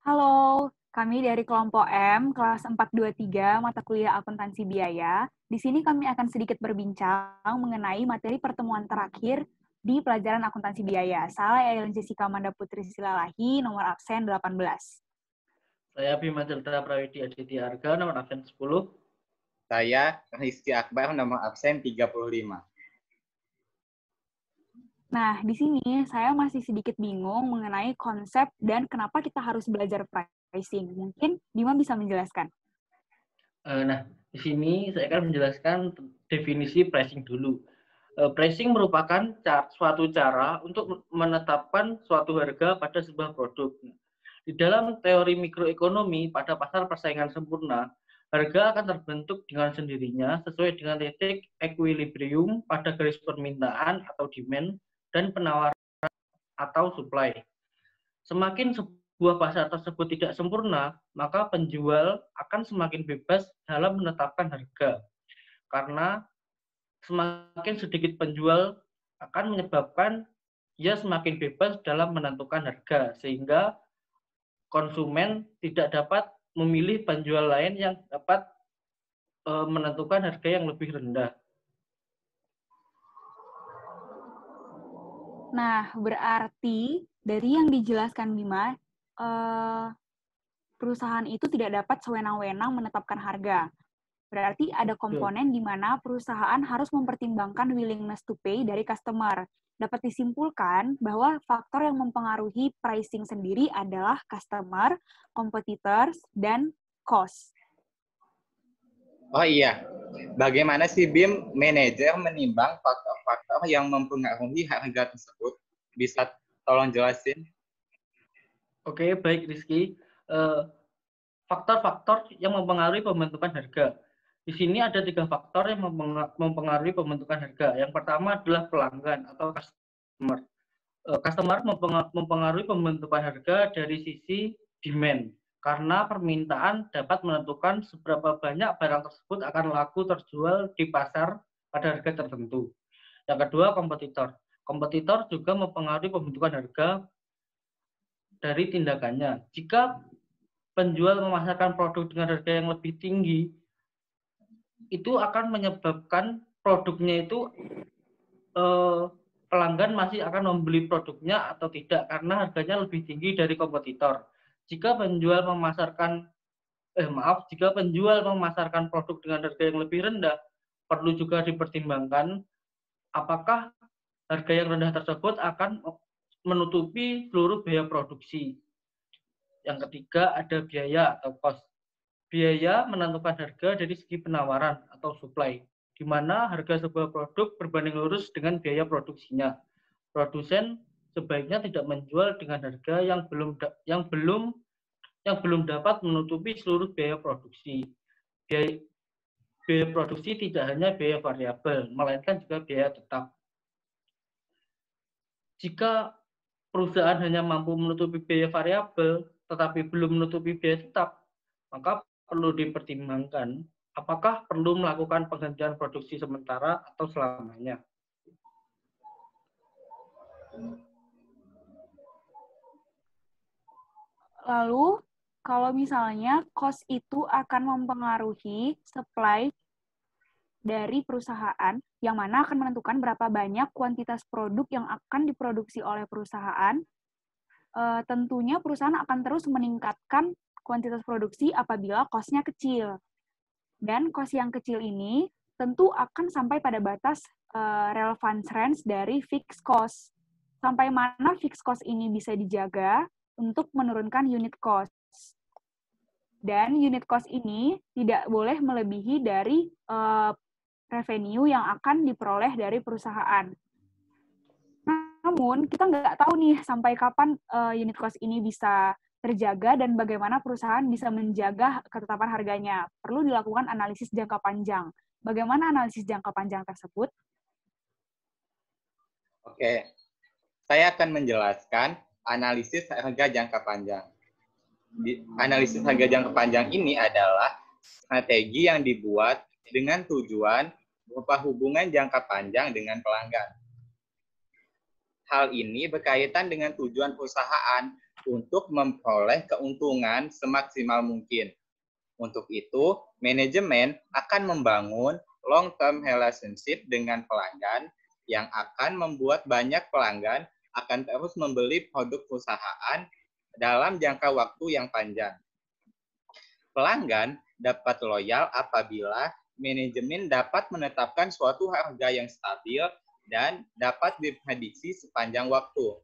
Halo, kami dari kelompok M, kelas 423, mata kuliah akuntansi biaya. Di sini kami akan sedikit berbincang mengenai materi pertemuan terakhir di pelajaran akuntansi biaya. Saya Ellen Jessica Amanda Putri Silalahi, nomor absen 18. Saya Bima Celta Prawidi Aditya Arga, nomor absen 10. Saya Rizky Akbar, nomor absen 35. Nah, di sini saya masih sedikit bingung mengenai konsep dan kenapa kita harus belajar pricing. Mungkin Bima bisa menjelaskan. Nah, di sini saya akan menjelaskan definisi pricing dulu. Pricing merupakan suatu cara untuk menetapkan suatu harga pada sebuah produk. Di dalam teori mikroekonomi, pada pasar persaingan sempurna, harga akan terbentuk dengan sendirinya sesuai dengan titik equilibrium pada garis permintaan atau demand dan penawaran atau supply. Semakin sebuah pasar tersebut tidak sempurna, maka penjual akan semakin bebas dalam menetapkan harga. Karena semakin sedikit penjual akan menyebabkan ia semakin bebas dalam menentukan harga, sehingga konsumen tidak dapat memilih penjual lain yang dapat menentukan harga yang lebih rendah. Nah, berarti dari yang dijelaskan Bima, perusahaan itu tidak dapat sewenang-wenang menetapkan harga. Berarti ada komponen di mana perusahaan harus mempertimbangkan willingness to pay dari customer. Dapat disimpulkan bahwa faktor yang mempengaruhi pricing sendiri adalah customer, competitors, dan cost. Oh iya, bagaimana sih BIM manajer menimbang faktor-faktor yang mempengaruhi harga tersebut? Bisa tolong jelasin? Oke, baik Rizky. Faktor-faktor yang mempengaruhi pembentukan harga. Di sini ada 3 faktor yang mempengaruhi pembentukan harga. Yang pertama adalah pelanggan atau customer. Customer mempengaruhi pembentukan harga dari sisi demand, karena permintaan dapat menentukan seberapa banyak barang tersebut akan laku terjual di pasar pada harga tertentu. Yang kedua, kompetitor. Kompetitor juga mempengaruhi pembentukan harga dari tindakannya. Jika penjual memasarkan produk dengan harga yang lebih tinggi, itu akan menyebabkan produknya itu pelanggan masih akan membeli produknya atau tidak karena harganya lebih tinggi dari kompetitor. Jika penjual memasarkan produk dengan harga yang lebih rendah, perlu juga dipertimbangkan apakah harga yang rendah tersebut akan menutupi seluruh biaya produksi. Yang ketiga ada biaya atau cost. Biaya menentukan harga dari segi penawaran atau supply, di mana harga sebuah produk berbanding lurus dengan biaya produksinya. Produsen sebaiknya tidak menjual dengan harga yang belum dapat menutupi seluruh biaya produksi. Biaya produksi tidak hanya biaya variabel, melainkan juga biaya tetap. Jika perusahaan hanya mampu menutupi biaya variabel, tetapi belum menutupi biaya tetap, maka perlu dipertimbangkan apakah perlu melakukan penghentian produksi sementara atau selamanya. Lalu, kalau misalnya cost itu akan mempengaruhi supply dari perusahaan, yang mana akan menentukan berapa banyak kuantitas produk yang akan diproduksi oleh perusahaan, tentunya perusahaan akan terus meningkatkan kuantitas produksi apabila cost-nya kecil. Dan cost yang kecil ini tentu akan sampai pada batas relevance range dari fixed cost. Sampai mana fixed cost ini bisa dijaga untuk menurunkan unit cost. Dan unit cost ini tidak boleh melebihi dari revenue yang akan diperoleh dari perusahaan. Namun, kita nggak tahu nih sampai kapan unit cost ini bisa terjaga dan bagaimana perusahaan bisa menjaga ketetapan harganya. Perlu dilakukan analisis jangka panjang. Bagaimana analisis jangka panjang tersebut? Oke, saya akan menjelaskan analisis harga jangka panjang. Analisis harga jangka panjang ini adalah strategi yang dibuat dengan tujuan berupa hubungan jangka panjang dengan pelanggan. Hal ini berkaitan dengan tujuan perusahaan untuk memperoleh keuntungan semaksimal mungkin. Untuk itu, manajemen akan membangun long-term relationship dengan pelanggan yang akan membuat banyak pelanggan akan terus membeli produk perusahaan dalam jangka waktu yang panjang. Pelanggan dapat loyal apabila manajemen dapat menetapkan suatu harga yang stabil dan dapat diprediksi sepanjang waktu.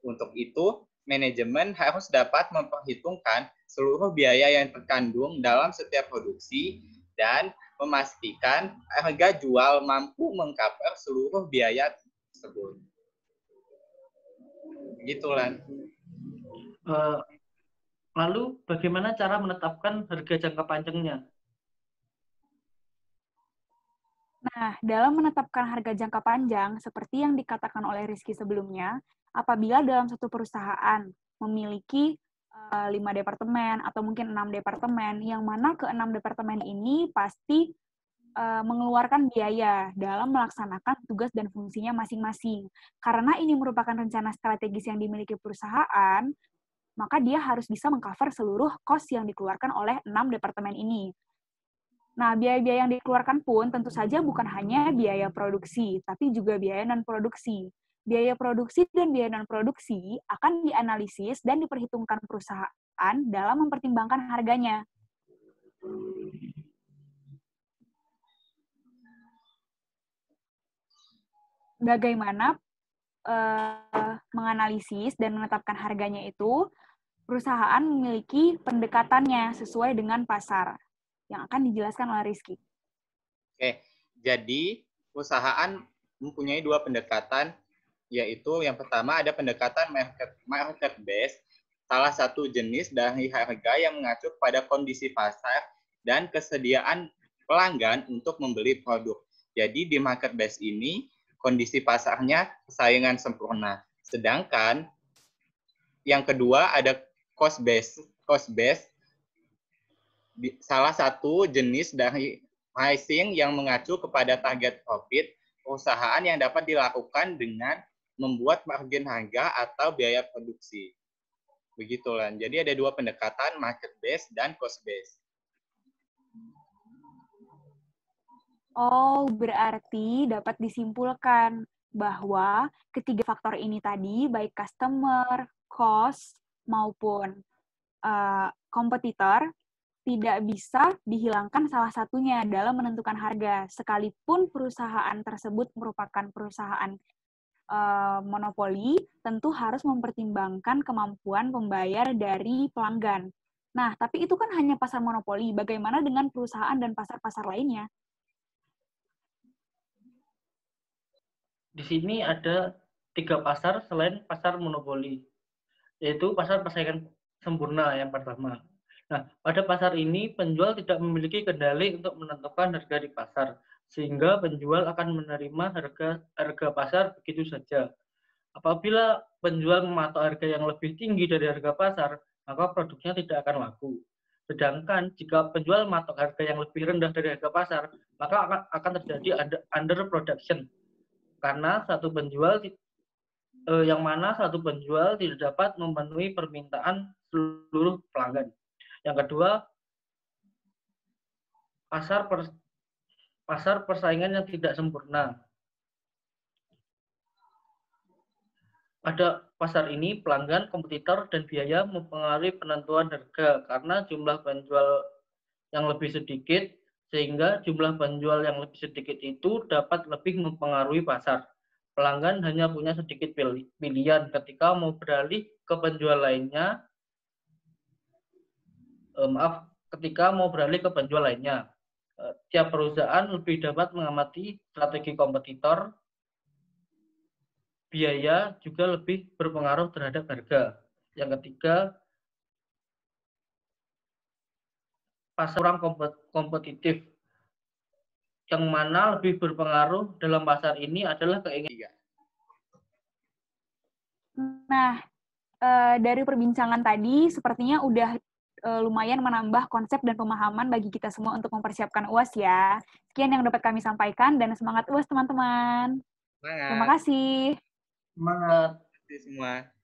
Untuk itu, manajemen harus dapat memperhitungkan seluruh biaya yang terkandung dalam setiap produksi dan memastikan harga jual mampu mengcover seluruh biaya tersebut. Begitulah. Lalu bagaimana cara menetapkan harga jangka panjangnya? Nah, dalam menetapkan harga jangka panjang, seperti yang dikatakan oleh Rizky sebelumnya, apabila dalam satu perusahaan memiliki 5 departemen atau mungkin 6 departemen, yang mana ke-6 departemen ini pasti mengeluarkan biaya dalam melaksanakan tugas dan fungsinya masing-masing. Karena ini merupakan rencana strategis yang dimiliki perusahaan, maka dia harus bisa mengcover seluruh cost yang dikeluarkan oleh 6 departemen ini. Nah, biaya-biaya yang dikeluarkan pun tentu saja bukan hanya biaya produksi, tapi juga biaya non-produksi. Biaya produksi dan biaya non-produksi akan dianalisis dan diperhitungkan perusahaan dalam mempertimbangkan harganya. Bagaimana menganalisis dan menetapkan harganya itu, perusahaan memiliki pendekatannya sesuai dengan pasar yang akan dijelaskan oleh Rizky. Oke, jadi perusahaan mempunyai 2 pendekatan, yaitu yang pertama ada pendekatan market based, salah satu jenis dari harga yang mengacu pada kondisi pasar dan kesediaan pelanggan untuk membeli produk. Jadi di market based ini kondisi pasarnya persaingan sempurna. Sedangkan yang kedua ada cost based. Cost based salah satu jenis dari pricing yang mengacu kepada target profit perusahaan yang dapat dilakukan dengan membuat margin harga atau biaya produksi. Begitulah. Jadi ada 2 pendekatan, market based dan cost based. Oh, berarti dapat disimpulkan bahwa ketiga faktor ini tadi, baik customer, cost, maupun kompetitor, tidak bisa dihilangkan salah satunya dalam menentukan harga. Sekalipun perusahaan tersebut merupakan perusahaan monopoli, tentu harus mempertimbangkan kemampuan pembayar dari pelanggan. Nah, tapi itu kan hanya pasar monopoli. Bagaimana dengan perusahaan dan pasar-pasar lainnya? Di sini ada 3 pasar selain pasar monopoli, yaitu pasar persaingan sempurna yang pertama. Nah, pada pasar ini penjual tidak memiliki kendali untuk menentukan harga di pasar, sehingga penjual akan menerima harga pasar begitu saja. Apabila penjual mematok harga yang lebih tinggi dari harga pasar, maka produknya tidak akan laku. Sedangkan jika penjual mematok harga yang lebih rendah dari harga pasar, maka akan terjadi underproduction. Karena satu penjual tidak dapat memenuhi permintaan seluruh pelanggan. Yang kedua, pasar persaingan yang tidak sempurna. Pada pasar ini, pelanggan, kompetitor, dan biaya mempengaruhi penentuan harga karena jumlah penjual yang lebih sedikit, sehingga jumlah penjual yang lebih sedikit itu dapat lebih mempengaruhi pasar. Pelanggan hanya punya sedikit pilihan ketika mau beralih ke penjual lainnya. Tiap perusahaan lebih dapat mengamati strategi kompetitor, biaya juga lebih berpengaruh terhadap harga. Yang ketiga, pasar kurang kompetitif. Yang mana lebih berpengaruh dalam pasar ini adalah keinginan. Nah, dari perbincangan tadi, sepertinya udah lumayan menambah konsep dan pemahaman bagi kita semua untuk mempersiapkan UAS ya. Sekian yang dapat kami sampaikan, dan semangat UAS teman-teman. Terima kasih. Semangat. Terima kasih semua.